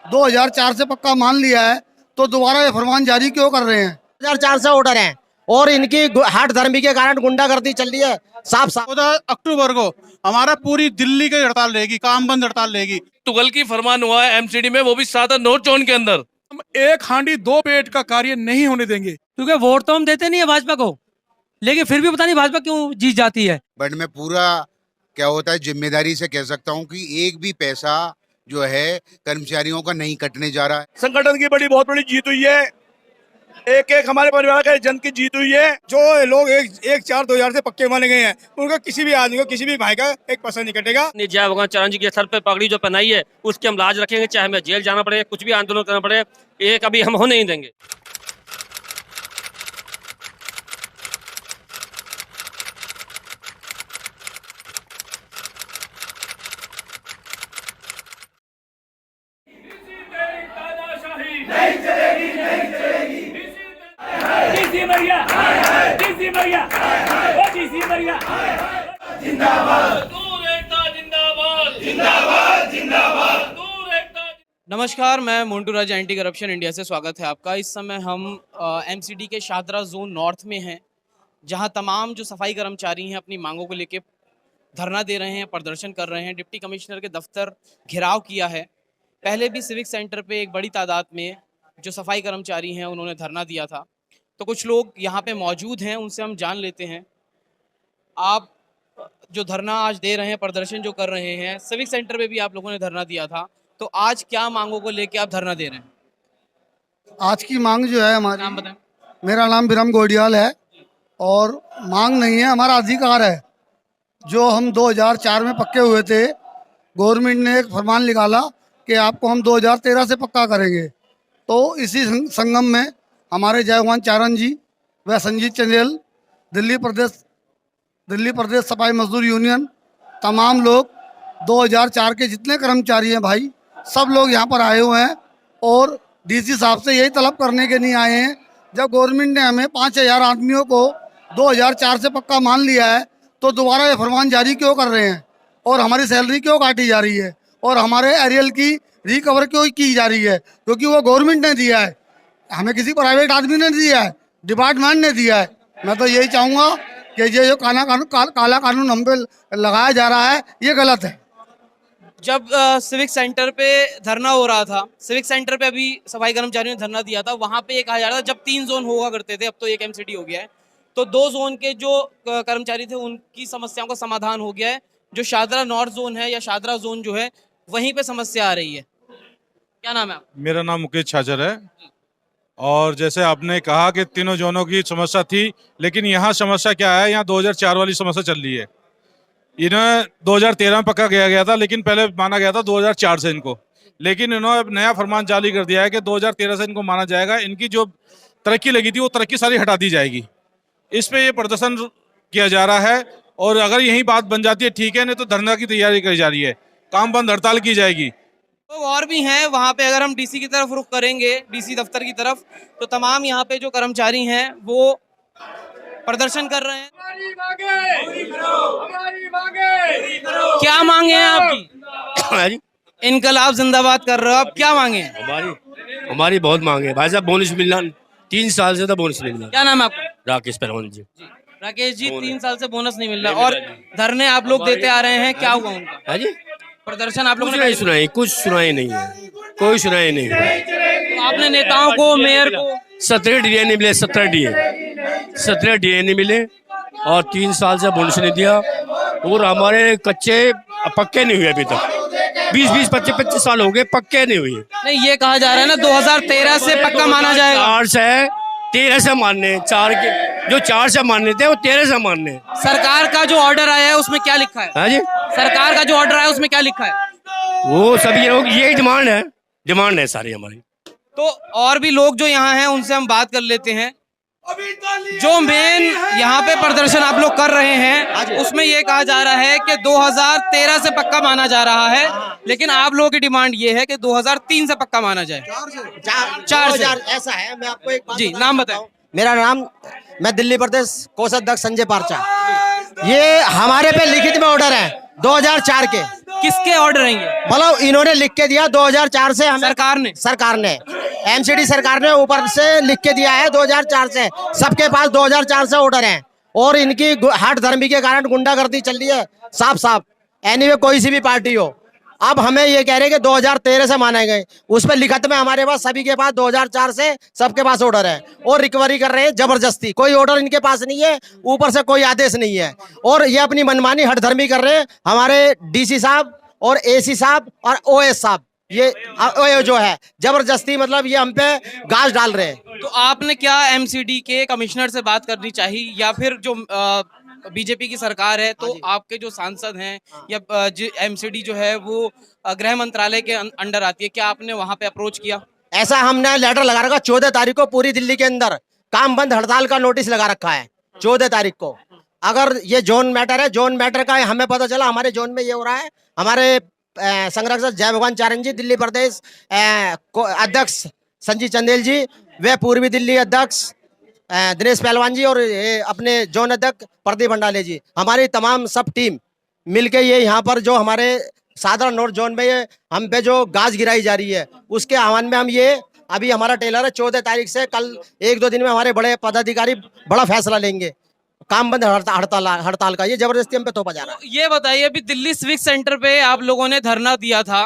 2004 से पक्का मान लिया है, तो दोबारा ये फरमान जारी क्यों कर रहे हैं? 2004 से ऑर्डर है और इनकी हट धर्मी के कारण गुंडागर्दी चल रही है। साफ साफ 14 अक्टूबर को हमारा पूरी दिल्ली की हड़ताल रहेगी, काम बंद हड़ताल रहेगी। तुगल की फरमान हुआ है एमसीडी में, वो भी 7 नोट जोन के अंदर। हम एक हांडी दो पेट का कार्य नहीं होने देंगे। क्योंकि वोट तो हम देते नहीं है भाजपा को, लेकिन फिर भी पता नहीं भाजपा क्यों जीत जाती है। बट मैं पूरा क्या होता है जिम्मेदारी से कह सकता हूँ कि एक भी पैसा जो है कर्मचारियों का नहीं कटने जा रहा है। संगठन की बहुत बड़ी जीत हुई है। एक एक हमारे परिवार का जन की जीत हुई है। जो लोग 1-4-2000 से पक्के माने गए हैं, उनका किसी भी आदमी को, किसी भी भाई का एक पैसा नहीं कटेगा। जय भगवान चरण जी के सर पे पगड़ी जो पहनाई है, उसकी हम लाज रखेंगे, चाहे हमें जेल जाना पड़े, कुछ भी आंदोलन करना पड़े, ये कभी हम होने नहीं देंगे। नमस्कार, मैं मोन्टू राजा, एंटी करप्शन इंडिया से स्वागत है आपका। इस समय हम एमसीडी के शाहदरा जोन नॉर्थ में हैं, जहां तमाम जो सफाई कर्मचारी हैं अपनी मांगों को लेकर धरना दे रहे हैं, प्रदर्शन कर रहे हैं। डिप्टी कमिश्नर के दफ्तर घेराव किया है। पहले भी सिविक सेंटर पे एक बड़ी तादाद में जो सफाई कर्मचारी हैं उन्होंने धरना दिया था। तो कुछ लोग यहाँ पे मौजूद हैं, उनसे हम जान लेते हैं। आप जो धरना आज दे रहे हैं, प्रदर्शन जो कर रहे हैं, सिविक सेंटर पे भी आप लोगों ने धरना दिया था, तो आज क्या मांगों को लेके आप धरना दे रहे हैं? आज की मांग जो है हमारी, नाम बताएं। मेरा नाम बिरम गोडियाल है और मांग नहीं है, हमारा अधिकार है। जो हम 2004 में पक्के हुए थे, गवर्नमेंट ने एक फरमान निकाला कि आपको हम 2013 से पक्का करेंगे। तो इसी संगम में हमारे जयवान चारण जी व संजीत चंदेल, दिल्ली प्रदेश सफाई मजदूर यूनियन, तमाम लोग 2004 के जितने कर्मचारी हैं भाई, सब लोग यहाँ पर आए हुए हैं और डीसी साहब से यही तलब करने के लिए आए हैं। जब गवर्नमेंट ने हमें 5000 आदमियों को 2004 से पक्का मान लिया है, तो दोबारा ये फरमान जारी क्यों कर रहे हैं और हमारी सैलरी क्यों काटी जा रही है और हमारे एरियल की रिकवर क्यों की जा रही है? क्योंकि वो गवर्नमेंट ने दिया है, हमें किसी प्राइवेट आदमी ने दिया है, डिपार्टमेंट ने दिया है। मैं तो यही चाहूँगा कि ये जो काला कानून हम पे लगाया जा रहा है, ये गलत है। जब सिविक सेंटर पे धरना हो रहा था, सिविक सेंटर पे अभी सफाई कर्मचारियों ने धरना दिया था, वहाँ पे ये कहा जा रहा था जब 3 जोन हुआ करते थे, अब तो एक एमसीडी हो गया है, तो 2 जोन के जो कर्मचारी थे उनकी समस्याओं का समाधान हो गया है। जो शाहदरा नॉर्थ जोन है या शाहदरा जोन जो है, वहीं पे समस्या आ रही है। क्या नाम है आपका? मेरा नाम मुकेश छाजर है। और जैसे आपने कहा कि तीनों जोनों की समस्या थी, लेकिन यहाँ समस्या क्या है, यहाँ 2004 वाली समस्या चल रही है। इन्हें 2013 में पक्का किया गया था, लेकिन पहले माना गया था 2004 से इनको, लेकिन इन्होंने अब नया फरमान जारी कर दिया है कि 2013 से इनको माना जाएगा। इनकी जो तरक्की लगी थी वो तरक्की सारी हटा दी जाएगी। इस पे ये प्रदर्शन किया जा रहा है और अगर यही बात बन जाती है ठीक है, नहीं तो धरना की तैयारी करी जा रही है, काम बंद हड़ताल की जाएगी। लोग और भी हैं वहाँ पे। अगर हम डीसी की तरफ रुख करेंगे, डीसी दफ्तर की तरफ, तो तमाम यहाँ पे जो कर्मचारी हैं वो प्रदर्शन कर रहे हैं। क्या मांगे हैं आपकी? इनकलाब जिंदाबाद कर रहे हो आप, क्या मांगे हैं? हमारी बहुत मांग है भाई साहब। बोनस मिलना 3 साल से था, बोनस मिलना। क्या नाम है आपका? राकेश परवान जी। राकेश जी, 3 साल से बोनस नहीं मिल रहा और धरने आप लोग देते आ रहे हैं, क्या हुआ उनका? है जी, प्रदर्शन आप लोगों कुछ ने नहीं सुनाई, कुछ सुनाई नहीं है, कोई सुनाई नहीं है। तो आपने नेताओं को, मेयर को 17 डीए नहीं मिले, 17 डीए नहीं मिले और 3 साल से बोनस नहीं दिया। और हमारे कच्चे पक्के नहीं हुए अभी तक, 20-20, 25-25 साल हो गए, पक्के नहीं हुए। नहीं, ये कहा जा रहा है ना 2013 से पक्का माना जाएगा। 4 से 13 से मानने, 4 के जो 4 से मानने थे वो 13 से मानने। सरकार का जो ऑर्डर आया है उसमें क्या लिखा है? हाँ जी, सरकार का जो ऑर्डर आया है उसमें क्या लिखा है? वो सभी लोग यही डिमांड है सारी हमारी। तो और भी लोग जो यहाँ हैं उनसे हम बात कर लेते हैं। जो मेन यहाँ पे प्रदर्शन आप लोग कर रहे हैं, उसमें ये कहा जा रहा है कि 2013 से पक्का माना जा रहा है, लेकिन आप लोगों की डिमांड ये है कि 2003 से पक्का माना जाए। 4 से ऐसा है। मैं आपको एक बात जी, नाम बताएं। मेरा नाम, मैं दिल्ली प्रदेश कोषाध्यक्ष संजय पारचा। ये हमारे पे लिखित में ऑर्डर है 2004 के। किसके ऑर्डर हैं ये? मतलब इन्होंने लिख के दिया 2004 से हमें, सरकार ने एमसीडी सरकार ने ऊपर से लिख के दिया है 2004 से। सबके पास 2004 से ऑर्डर है और इनकी हठ धर्मी के कारण गुंडागर्दी चल रही है साफ साफ। एनीवे कोई सी भी पार्टी हो, अब हमें ये कह रहे हैं कि 2013 से माने गए, उस पर लिखत में हमारे पास सभी के पास 2004 से सबके पास ऑर्डर है और रिकवरी कर रहे हैं जबरदस्ती। कोई ऑर्डर इनके पास नहीं है, ऊपर से कोई आदेश नहीं है और ये अपनी मनमानी हठधर्मी कर रहे हैं। हमारे डीसी साहब और एसी साहब और ओएस साहब ये जो है जबरदस्ती, मतलब ये हम पे गाज डाल रहे हैं। तो आपने क्या एमसीडी के कमिश्नर से बात करनी चाहिए या फिर जो बीजेपी की सरकार है तो आपके जो सांसद हैं या एमसीडी जो है वो गृह मंत्रालय के अंडर आती है, क्या आपने वहां पे अप्रोच किया? ऐसा हमने लेटर लगा रखा 14 तारीख को पूरी दिल्ली के अंदर काम बंद हड़ताल का नोटिस लगा रखा है 14 तारीख को। अगर ये जोन मैटर है, जोन मैटर का हमें पता चला हमारे जोन में ये हो रहा है। हमारे संरक्षक जय भगवान चारण जी, दिल्ली प्रदेश अध्यक्ष संजीव चंदेल जी, वे पूर्वी दिल्ली अध्यक्ष दिनेश पहलवान जी और अपने जोन अध्यक्ष प्रदीप भंडाले जी, हमारी तमाम सब टीम मिलके ये यहाँ पर जो हमारे साधारण नॉर्थ जोन में ये हम पे जो गाज गिराई जा रही है उसके आह्वान में हम ये अभी हमारा टेलर है 14 तारीख से, कल 1-2 दिन में हमारे बड़े पदाधिकारी बड़ा फैसला लेंगे काम बंद हड़ताल का। ये जबरदस्ती हम पे थोपा जा रहा है। ये बताइए, अभी दिल्ली सिविक सेंटर पे आप लोगों ने धरना दिया था,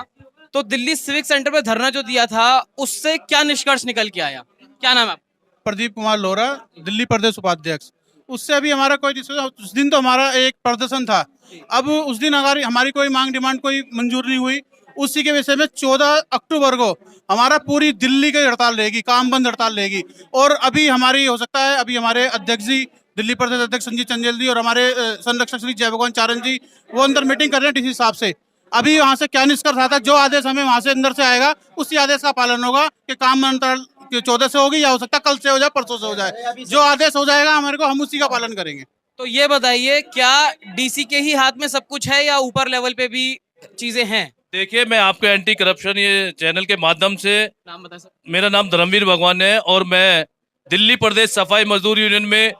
तो दिल्ली सिविक सेंटर पे धरना जो दिया था उससे क्या निष्कर्ष निकल के आया? क्या नाम है आपका? प्रदीप कुमार लोहरा, दिल्ली प्रदेश उपाध्यक्ष। उससे अभी हमारा कोई, उस दिन तो हमारा एक प्रदर्शन था, अब उस दिन अगर हमारी कोई मांग डिमांड कोई मंजूर नहीं हुई, उसी के विषय में 14 अक्टूबर को हमारा पूरी दिल्ली की हड़ताल रहेगी, काम बंद हड़ताल रहेगी। और अभी हमारी हो सकता है अभी हमारे अध्यक्ष जी, दिल्ली प्रदेश अध्यक्ष संजीव चंदेल जी और हमारे संरक्षक श्री जय भगवान चारण जी, वो अंदर मीटिंग कर रहे हैं डीसी साहब से। अभी वहाँ से क्या निष्कर्ष आता है, जो आदेश हमें वहाँ से अंदर से आएगा उसी आदेश का पालन होगा कि काम बंद 14 से होगी या हो सकता है कल से हो जाए, परसों से हो जाए, जो आदेश हो जाएगा हमारे को हम उसी का पालन करेंगे। तो ये बताइए, क्या डीसी के ही हाथ में सब कुछ है या ऊपर लेवल पे भी चीजें हैं? देखिए, मैं आपके एंटी करप्शन ये चैनल के माध्यम से, नाम बता सर। मेरा नाम धर्मवीर भगवान है और मैं दिल्ली प्रदेश सफाई मजदूर यूनियन में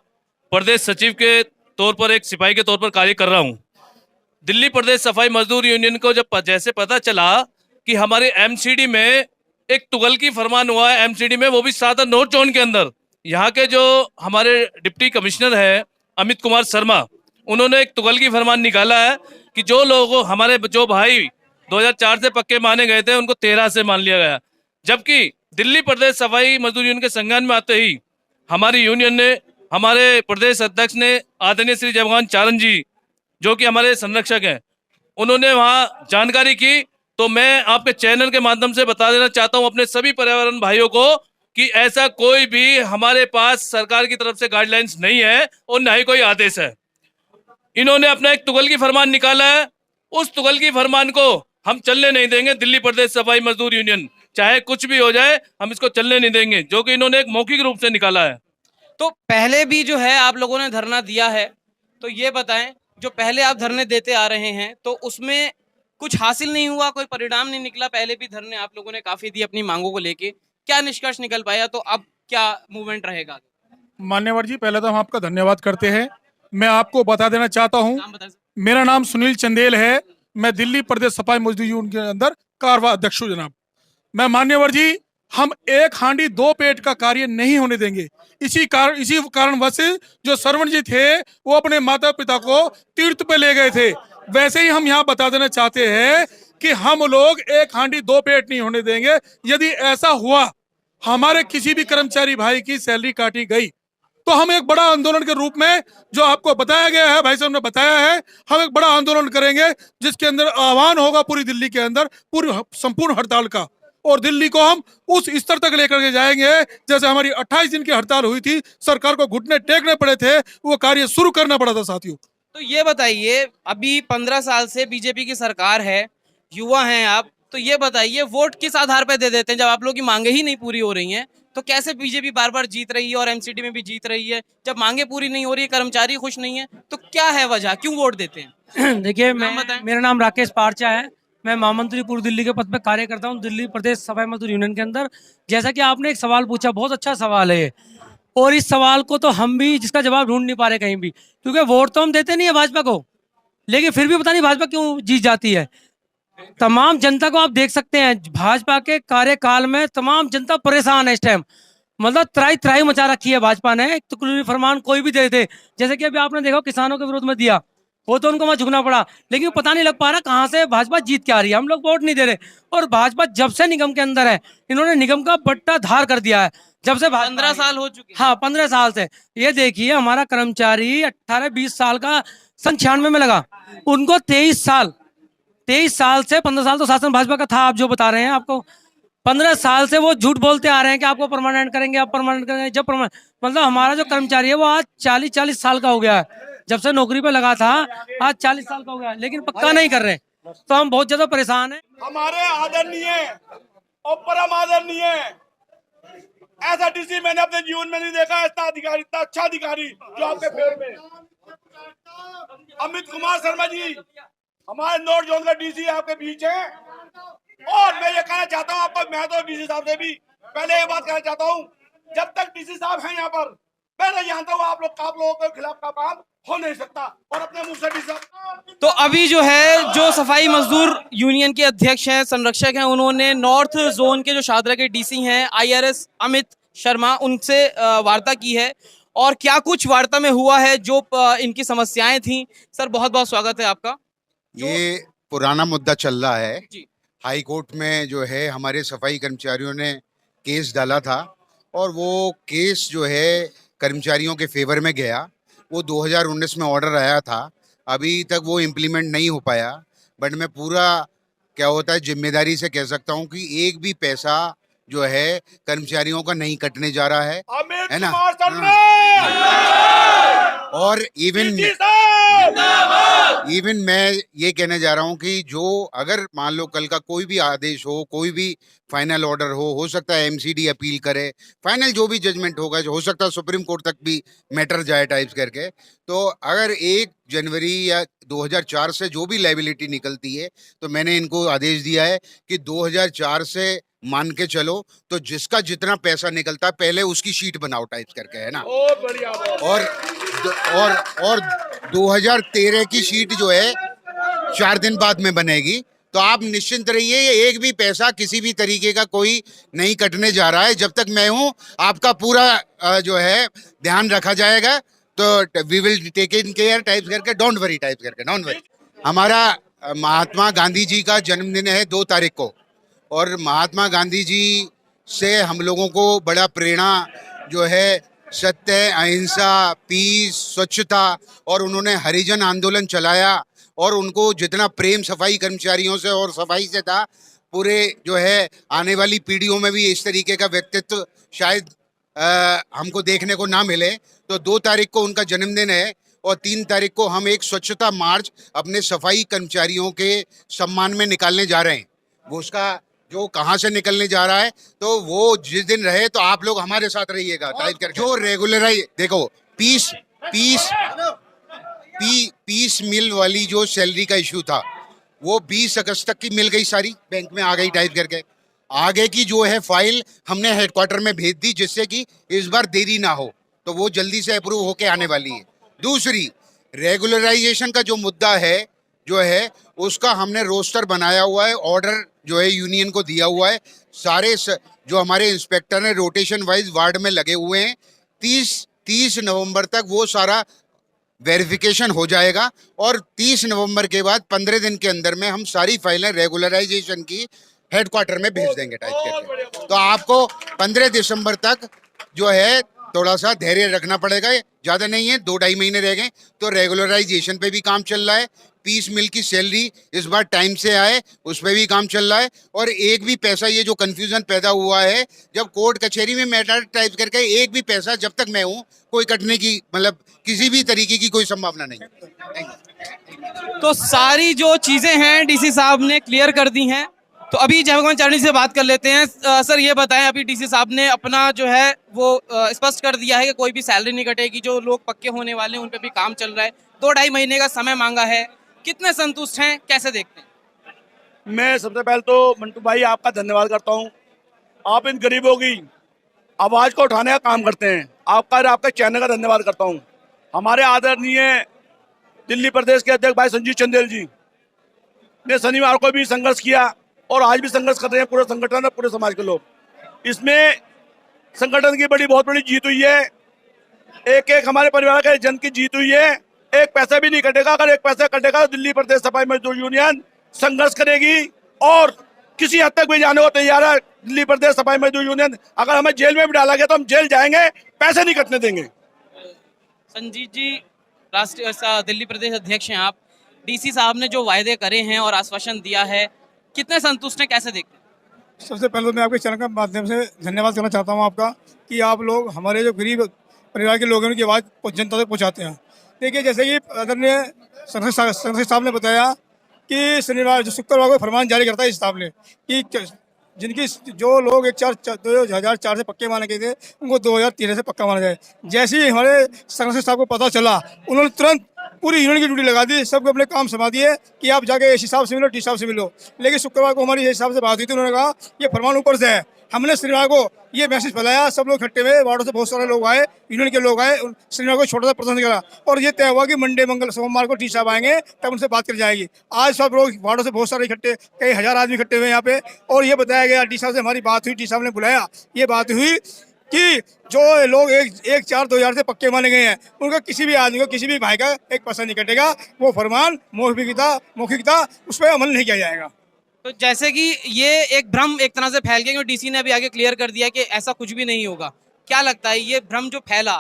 प्रदेश सचिव के तौर पर, एक सिपाही के तौर पर कार्य कर रहा हूँ। दिल्ली प्रदेश सफाई मजदूर यूनियन को जब जैसे पता चला कि हमारे एमसीडी में एक तुगलकी फरमान हुआ है, एमसीडी में, वो भी सादा नॉर्थ जोन के अंदर, यहाँ के जो हमारे डिप्टी कमिश्नर है अमित कुमार शर्मा, उन्होंने एक तुगलकी फरमान निकाला है कि जो लोग हमारे जो भाई 2004 से पक्के माने गए थे उनको 13 से मान लिया गया। जबकि दिल्ली प्रदेश सफाई मजदूर यूनियन के संज्ञान में आते ही हमारी यूनियन ने, हमारे प्रदेश अध्यक्ष ने, आदरणीय श्री जय भगवान चारण जी जो कि हमारे संरक्षक हैं, उन्होंने वहाँ जानकारी की। तो मैं आपके चैनल के माध्यम से बता देना चाहता हूँ अपने सभी पर्यावरण भाइयों को कि ऐसा कोई भी हमारे पास सरकार की तरफ से गाइडलाइंस नहीं है और न ही कोई आदेश है। इन्होंने अपना एक तुगलकी फरमान निकाला है, उस तुगलकी फरमान को हम चलने नहीं देंगे। दिल्ली प्रदेश सफाई मजदूर यूनियन चाहे कुछ भी हो जाए, हम इसको चलने नहीं देंगे, जो कि इन्होंने एक मौखिक रूप से निकाला है। तो पहले भी जो है आप लोगों ने धरना दिया है, तो ये बताएं, जो पहले आप धरने देते आ रहे हैं तो उसमें कुछ हासिल नहीं हुआ, कोई परिणाम नहीं निकला? पहले भी धरने आप लोगों ने काफी दिए अपनी मांगों को लेके, क्या निष्कर्ष निकल पाया? तो अब क्या मूवमेंट रहेगा? मान्यवर जी, पहले तो हम आपका धन्यवाद करते हैं। मैं आपको बता देना चाहता हूँ, नाम बता सर। मेरा नाम सुनील चंदेल है, मैं दिल्ली प्रदेश सफाई मजदूर यूनियन के अंदर कारवा अध्यक्ष हूँ जनाब। मैं मान्यवर जी, हम एक हांडी दो पेट का कार्य नहीं होने देंगे। इसी कारणवश जो सरवण जी थे वो अपने माता पिता को तीर्थ पे ले गए थे, वैसे ही हम यहाँ बता देना चाहते हैं कि हम लोग एक हांडी दो पेट नहीं होने देंगे। यदि ऐसा हुआ, हमारे किसी भी कर्मचारी भाई की सैलरी काटी गई, तो हम एक बड़ा आंदोलन के रूप में, जो आपको बताया गया है, भाई साहब ने बताया है, हम एक बड़ा आंदोलन करेंगे जिसके अंदर आह्वान होगा पूरी दिल्ली के अंदर पूरी संपूर्ण हड़ताल का। और दिल्ली को हम उस स्तर तक लेकर के जाएंगे जैसे हमारी 28 दिन की हड़ताल हुई थी, सरकार को घुटने टेकने पड़े थे, वो कार्य शुरू करना पड़ा था साथियों। तो ये बताइए, अभी 15 साल से बीजेपी की सरकार है, युवा हैं आप, तो ये बताइए वोट किस आधार पर दे देते हैं जब आप लोगों की मांगे ही नहीं पूरी हो रही हैं? तो कैसे बीजेपी बार बार जीत रही है और एमसीडी में भी जीत रही है? जब मांगे पूरी नहीं हो रही है, कर्मचारी खुश नहीं है, तो क्या है वजह, क्यों वोट देते हैं? देखिए, मेरा नाम राकेश पारचा है, मैं महामंत्री पूर्व दिल्ली के पद पर कार्य करता हूं दिल्ली प्रदेश सफाई मजदूर यूनियन के अंदर। जैसा कि आपने एक सवाल पूछा, बहुत अच्छा सवाल है। और इस सवाल को तो हम भी जिसका जवाब ढूंढ नहीं पा रहे कहीं भी, क्योंकि वोट तो हम देते नहीं है भाजपा को, लेकिन फिर भी पता नहीं भाजपा क्यों जीत जाती है। तमाम जनता को आप देख सकते हैं, भाजपा के कार्यकाल में तमाम जनता परेशान है इस टाइम। मतलब त्राही त्राही मचा रखी है भाजपा ने। एक तकरीरी फरमान कोई भी दे दे, जैसे कि अभी आपने देखा किसानों के विरोध में दिया, वो तो उनको वहां झुकना पड़ा, लेकिन पता नहीं लग पा रहा कहाँ से भाजपा जीत के आ रही है। हम लोग वोट नहीं दे रहे, और भाजपा जब से निगम के अंदर है, इन्होंने निगम का बट्टा धार कर दिया है। जब से 15 साल हो चुके हैं। हाँ, 15 साल से। ये देखिए हमारा कर्मचारी 18-20 साल का 96 में लगा, उनको 23 साल से 15 साल तो शासन भाजपा का था। आप जो बता रहे हैं, आपको 15 साल से वो झूठ बोलते आ रहे हैं कि आपको परमानेंट करेंगे, आप परमानेंट करेंगे। जब मतलब हमारा जो कर्मचारी है वो आज 40 साल का हो गया है, जब से नौकरी पे लगा था आज 40 साल का हो गया है, लेकिन पक्का नहीं कर रहे। तो हम बहुत ज्यादा परेशान हैं। हमारे आदरणीय और परम आदरणीय ऐसा डीसी मैंने अपने जीवन में नहीं देखा, इतना अधिकारी, इतना अच्छा अधिकारी जो आपके फेवर में। अमित कुमार शर्मा जी हमारे नॉर्थ जोन का डीसी आपके बीच है। और मैं ये कहना चाहता हूँ आपको, मैं तो डीसी साहब से भी पहले ये बात कहना चाहता हूँ, जब तक डीसी साहब हैं यहाँ पर, मैं नहीं जानता हूँ आप लोगों के खिलाफ का काम हो नहीं सकता। और अपने मुंह से डीसी साहब तो अभी जो है, जो सफाई मजदूर यूनियन के अध्यक्ष हैं, संरक्षक हैं, उन्होंने नॉर्थ जोन के जो शाहदरा के डीसी हैं IRS अमित शर्मा, उनसे वार्ता की है। और क्या कुछ वार्ता में हुआ है, जो इनकी समस्याएं थी। सर बहुत बहुत स्वागत है आपका। ये पुराना मुद्दा चल रहा है। जी। हाई कोर्ट में जो है हमारे सफाई कर्मचारियों ने केस डाला था, और वो केस जो है कर्मचारियों के फेवर में गया। वो 2019 में ऑर्डर आया था, अभी तक वो इम्प्लीमेंट नहीं हो पाया। बट मैं पूरा क्या होता है जिम्मेदारी से कह सकता हूँ कि एक भी पैसा जो है कर्मचारियों का नहीं कटने जा रहा है ना। और इवन मैं ये कहने जा रहा हूँ कि जो अगर मान लो कल का कोई भी आदेश हो, कोई भी फाइनल ऑर्डर हो सकता है MCD अपील करे, फाइनल जो भी जजमेंट होगा, हो सकता है सुप्रीम कोर्ट तक भी मैटर जाए टाइप्स करके। तो अगर 1 जनवरी या 2004 से जो भी लायबिलिटी निकलती है, तो मैंने इनको आदेश दिया है कि 2004 से मान के चलो, तो जिसका जितना पैसा निकलता है पहले उसकी शीट बनाओ टाइप्स करके, है ना। बहुत बढ़िया। और 2013 की शीट जो है 4 दिन बाद में बनेगी। तो आप निश्चिंत रहिए, ये एक भी पैसा किसी भी तरीके का कोई नहीं कटने जा रहा है। जब तक मैं हूं, आपका पूरा जो है ध्यान रखा जाएगा। तो we will take in care types करके, डोंट वरी टाइप्स करके, डोंट वरी। हमारा महात्मा गांधी जी का जन्मदिन है 2 तारीख को, और महात्मा गांधी जी से हम लोगों को बड़ा प्रेरणा जो है सत्य, अहिंसा, पीस, स्वच्छता, और उन्होंने हरिजन आंदोलन चलाया। और उनको जितना प्रेम सफाई कर्मचारियों से और सफाई से था, पूरे जो है आने वाली पीढ़ियों में भी इस तरीके का व्यक्तित्व शायद हमको देखने को ना मिले। तो 2 तारीख को उनका जन्मदिन है, और 3 तारीख को हम एक स्वच्छता मार्च अपने सफाई कर्मचारियों के सम्मान में निकालने जा रहे हैं। वो उसका जो कहाँ से निकलने जा रहा है, तो वो जिस दिन रहे तो आप लोग हमारे साथ रहिएगा टाइप करके। जो रेगुलराइज देखो, पीस मिल वाली जो सैलरी का इशू था, वो 20 अगस्त तक की मिल गई, सारी बैंक में आ गई टाइप करके। आगे की जो है फाइल हमने हेडक्वार्टर में भेज दी, जिससे कि इस बार देरी ना हो, तो वो जल्दी से अप्रूव होके आने वाली है। दूसरी, रेगुलराइजेशन का जो मुद्दा है जो है, उसका हमने रोस्टर बनाया हुआ है, ऑर्डर जो है यूनियन को दिया हुआ है। सारे जो हमारे इंस्पेक्टर हैं रोटेशन वाइज वार्ड में लगे हुए हैं। 30 नवंबर तक वो सारा वेरिफिकेशन हो जाएगा, और 30 नवंबर के बाद 15 दिन के अंदर में हम सारी फाइलें रेगुलराइजेशन की हेडक्वार्टर में भेज देंगे टाइप करके। तो आपको 15 दिसंबर तक जो है थोड़ा सा धैर्य रखना पड़ेगा, ज़्यादा नहीं है, 2-2.5 महीने रह गए। तो रेगुलराइजेशन पे भी काम चल रहा है, पीस मिल की सैलरी इस बार टाइम से आए उस पर भी काम चल रहा है। और एक भी पैसा, ये जो कंफ्यूजन पैदा हुआ है, जब कोर्ट कचहरी में मैटर टाइप करके, एक भी पैसा जब तक मैं हूँ कोई कटने की, मतलब किसी भी तरीके की कोई संभावना नहीं। तो सारी जो चीजें हैं डीसी साहब ने क्लियर कर दी हैं। तो अभी जय भगवान चारणी से बात कर लेते हैं। सर ये बताएं, अभी डीसी साहब ने अपना जो है वो स्पष्ट कर दिया है कि कोई भी सैलरी नहीं कटेगी, जो लोग पक्के होने वाले हैं उन पे भी काम चल रहा है, 2-2.5 महीने का समय मांगा है। कितने संतुष्ट हैं, कैसे देखते हैं? मैं सबसे पहले तो मंटू भाई आपका धन्यवाद करता हूँ। आप इन गरीबों की आवाज को उठाने का काम करते हैं। आपका और आपके चैनल का धन्यवाद करता हूँ। हमारे आदरणीय दिल्ली प्रदेश के अध्यक्ष भाई संजीव चंदेल जी ने शनिवार को भी संघर्ष किया और आज भी संघर्ष कर रहे हैं पूरे संगठन और पूरे समाज के लोग। इसमें संगठन की बहुत बड़ी जीत हुई है। एक एक हमारे परिवार के जन की जीत हुई है। एक पैसा भी नहीं कटेगा। अगर एक पैसा कटेगा तो दिल्ली प्रदेश सफाई मजदूर यूनियन संघर्ष करेगी और किसी हद तक भी जाने को तैयार है। दिल्ली प्रदेश सफाई मजदूर यूनियन अगर हमें जेल में भी डाला गया तो हम जेल जाएंगे, पैसे नहीं कटने देंगे। संजीत जी, राष्ट्रीय दिल्ली प्रदेश अध्यक्ष हैं आप। डीसी साहब ने जो वायदे करे हैं और आश्वासन दिया है, कितने संतुष्ट हैं, कैसे देखते हैं? सबसे पहले तो मैं आपके चैनल के माध्यम से धन्यवाद करना चाहता हूँ आपका कि आप लोग हमारे जो गरीब परिवार के लोग हैं उनकी आवाज़ जनता तक पहुँचाते हैं। देखिए, जैसे कि आदरणीय संसद साहब ने बताया कि शनिवार जो शुक्रवार को फरमान जारी करता है इस साहब ने कि जिनकी जो लोग 2004 से पक्के माने गए थे उनको 2013 से पक्का माना जाए। जैसे ही हमारे संसद साहब को पता चला, उन्होंने तुरंत पूरी यूनियन की ड्यूटी लगा दी, सबको अपने काम संभाल दिए कि आप जाके एसी साहब से मिलो, डी साहब से मिलो। लेकिन शुक्रवार को हमारी एसी साहब से बात हुई थी, उन्होंने कहा ये फरमान ऊपर से है। हमने शनिवार को ये मैसेज फैलाया, सब लोग इकट्ठे हुए, वार्डों से बहुत सारे लोग आए, यूनियन के लोग आए, शनिवार को छोटा सा प्रदर्शन करा और ये तय हुआ कि मंडे मंगल सोमवार को डी साहब आएंगे, तब उनसे बात करी जाएगी। आज सब लोग वार्डों से बहुत सारे इकट्ठे, कई हजार आदमी इकट्ठे हुए यहाँ पे और ये बताया गया, डी साहब से हमारी बात हुई, डी साहब ने बुलाया, ये बात हुई कि जो लोग 1/4/2000 से पक्के माने गए हैं उनका किसी भी आदमी को, किसी भी भाई का एक पैसा नहीं कटेगा। वो फरमान मौखिकता उस पर अमल नहीं किया जाएगा। तो जैसे कि ये एक भ्रम एक तरह से फैल गया, क्योंकि डीसी ने अभी आगे क्लियर कर दिया कि ऐसा कुछ भी नहीं होगा। क्या लगता है ये भ्रम जो फैला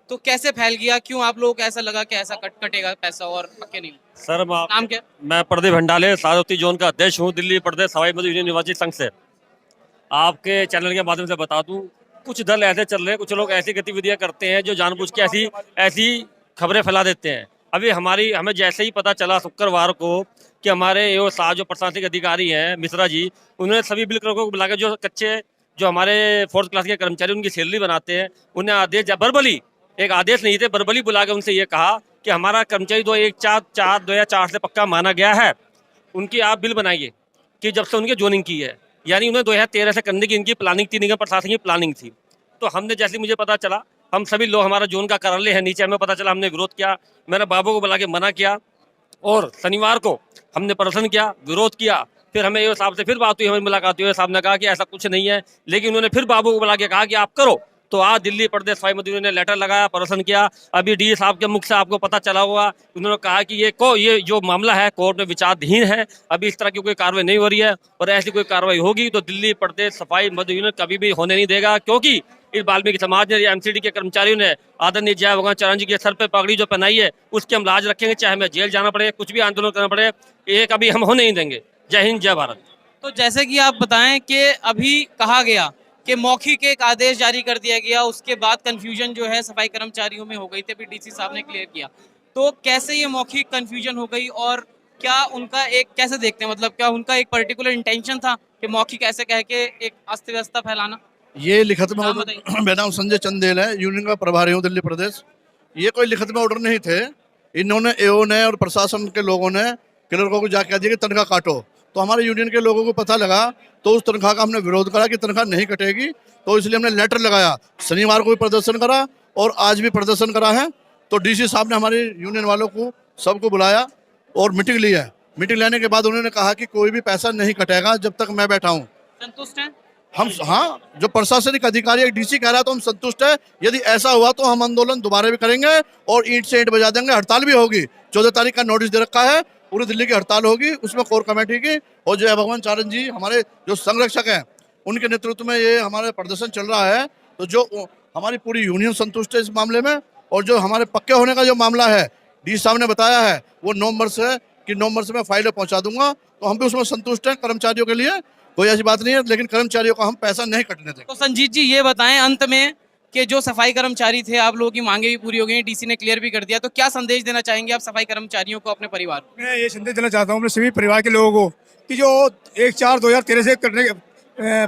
तो कैसे फैल गया? क्यों आप लोगों को ऐसा लगा कि ऐसा कटेगा पैसा और पक्के नहीं? सर नाम क्या? मैं प्रदीप भंडाले साधुती जोन का अध्यक्ष हूँ, दिल्ली प्रदेश सवाई मजदूर यूनियन निवासी संघ से। आपके चैनल के माध्यम से बता दूं, कुछ दल ऐसे चल रहे हैं, कुछ लोग ऐसी गतिविधियां करते हैं जो जानबूझ के ऐसी खबरें फैला देते हैं। अभी हमें जैसे ही पता चला शुक्रवार को कि हमारे एओ साहब जो प्रशासनिक अधिकारी हैं मिश्रा जी, उन्होंने सभी बिल क्लर्कों को बुला के जो हमारे 4th क्लास के कर्मचारी उनकी सैलरी बनाते हैं, उन्हें आदेश बर्बली, एक आदेश नहीं थे, बर्बली बुला के उनसे ये कहा कि हमारा कर्मचारी 2004 से पक्का माना गया है, उनकी आप बिल बनाइए कि जब से उनकी ज्वाइनिंग की है। यानी उन्हें 2013 से करने की इनकी प्लानिंग थी, निगम प्रशासन की प्लानिंग थी। तो हमने जैसे मुझे पता चला, हम सभी लोग, हमारा जोन का कार्यालय है नीचे, हमें पता चला, हमने विरोध किया। मैंने बाबू को बुला के मना किया और शनिवार को हमने प्रदर्शन किया, विरोध किया। फिर हमें एओ साहब से फिर बात हुई, हमें मुलाकात हुई, साहब ने कहा कि ऐसा कुछ नहीं है, लेकिन उन्होंने फिर बाबू को बुला के कहा कि आप करो। तो आज दिल्ली प्रदेश सफाई मजदूर ने लेटर लगाया, प्रदर्शन किया। अभी डी साहब के मुख से आपको पता चला हुआ, उन्होंने कहा कि ये जो मामला है कोर्ट में विचाराधीन है, अभी इस तरह की कोई कार्रवाई नहीं हो रही है और ऐसी कोई कार्रवाई होगी तो दिल्ली प्रदेश सफाई मजदूर यूनियन कभी भी होने नहीं देगा। क्योंकि इस वाल्मीकि समाज ने, एमसीडी के कर्मचारियों ने आदरणीय जय भगवान चरण जी के सर पे पगड़ी जो पहनाई है उसकी हम लाज रखेंगे, चाहे हमें जेल जाना पड़े, कुछ भी आंदोलन करना पड़े, ये कभी हम होने नहीं देंगे। जय हिंद, जय भारत। तो जैसे कि आप बताएं कि अभी कहा गया कि मौखिक एक आदेश जारी कर दिया गया, उसके बाद कंफ्यूजन जो है सफाई कर्मचारियों में हो गई थी, अभी डीसी साहब ने क्लियर किया। तो कैसे ये मौखिक कंफ्यूजन हो गई और क्या उनका एक कैसे देखते हैं, मतलब क्या उनका एक पर्टिकुलर इंटेंशन था कि मौखिक ऐसे कह के एक अस्त व्यवस्था फैलाना? ये लिखित में नाम ऑर्डर, मेरा नाम संजय चंदेल है, यूनियन का प्रभारी हूँ दिल्ली प्रदेश। ये कोई लिखित में ऑर्डर नहीं थे, इन्होंने एओ ने और प्रशासन के लोगों ने क्लर्कों को जाके कह दिया कि तनख्वाह काटो। तो हमारे यूनियन के लोगों को पता लगा तो उस तनख्वाह का हमने विरोध करा कि तनख्वाह नहीं कटेगी, तो इसलिए हमने लेटर लगाया। शनिवार को भी प्रदर्शन करा और आज भी प्रदर्शन करा है। तो डीसी साहब ने हमारे यूनियन वालों को सबको बुलाया और मीटिंग ली है। मीटिंग लेने के बाद उन्होंने कहा कि कोई भी पैसा नहीं कटेगा जब तक मैं बैठा हूँ। संतुष्ट हैं हम? हाँ, जो प्रशासनिक अधिकारी डीसी कह रहा है तो हम संतुष्ट है। यदि ऐसा हुआ तो हम आंदोलन दोबारा भी करेंगे और ईंट से ईंट बजा देंगे। हड़ताल भी होगी, 14 तारीख का नोटिस दे रखा है, पूरी दिल्ली की हड़ताल होगी, उसमें कोर कमेटी की और जय भगवान चरण जी हमारे जो संरक्षक हैं उनके नेतृत्व में ये हमारे प्रदर्शन चल रहा है। तो जो हमारी पूरी यूनियन संतुष्ट है इस मामले में। और जो हमारे पक्के होने का जो मामला है, डी साहब ने बताया है वो नवंबर से मैं फाइलें पहुंचा दूंगा, तो हम भी उसमें संतुष्ट हैं। कर्मचारियों के लिए कोई ऐसी बात नहीं है, लेकिन कर्मचारियों का हम पैसा नहीं कटने देंगे। तो संजीत जी ये बताएं अंत में कि जो सफाई कर्मचारी थे, आप लोगों की मांगे भी पूरी हो गई, डीसी ने क्लियर भी कर दिया, तो क्या संदेश देना चाहेंगे आप सफाई कर्मचारियों को, अपने परिवार को? मैं ये संदेश देना चाहता हूँ अपने सभी परिवार के लोगों को कि जो 1/4/2013 से करने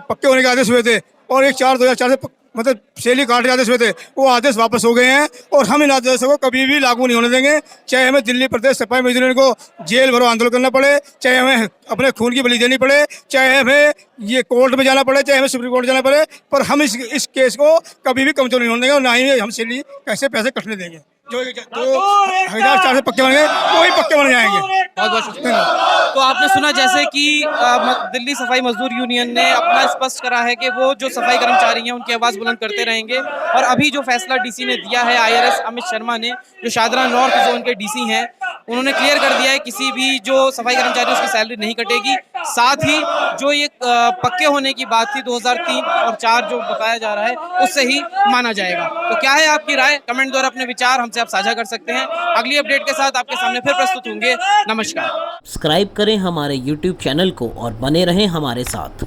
पक्के होने के आदेश हुए थे, और एक 2004 से मतलब सैलरी काटे आदेश हुए थे, वो आदेश वापस हो गए हैं और हम इन आदेशों को कभी भी लागू नहीं होने देंगे। चाहे हमें दिल्ली प्रदेश सफाई मजदूरों को जेल भरो आंदोलन करना पड़े, चाहे हमें अपने खून की बलि देनी पड़े, चाहे हमें ये कोर्ट में जाना पड़े, चाहे हमें सुप्रीम कोर्ट जाना पड़े, पर हम इस केस को कभी भी कमजोर नहीं होने देंगे और ना ही हम सैलरी कैसे पैसे कटने देंगे। जो 2004 से पक्के बन गए वो ही पक्के बन जाएंगे। बहुत बहुत शुक्रिया। तो आपने सुना जैसे कि दिल्ली सफाई मजदूर यूनियन ने अपना स्पष्ट करा है कि वो जो सफाई कर्मचारी हैं उनकी आवाज़ बुलंद करते रहेंगे। और अभी जो फैसला डीसी ने दिया है, IRS अमित शर्मा ने, जो शाहदरा नॉर्थ जोन के डीसी हैं, उन्होंने क्लियर कर दिया है किसी भी जो सफाई कर्मचारी उसकी सैलरी नहीं कटेगी। साथ ही जो ये पक्के होने की बात थी 2003 और 4 जो बताया जा रहा है उससे ही माना जाएगा। तो क्या है आपकी राय? कमेंट द्वारा अपने विचार हमसे आप साझा कर सकते हैं। अगली अपडेट के साथ आपके सामने फिर प्रस्तुत होंगे। नमस्कार। सब्सक्राइब करें हमारे YouTube चैनल को और बने रहें हमारे साथ।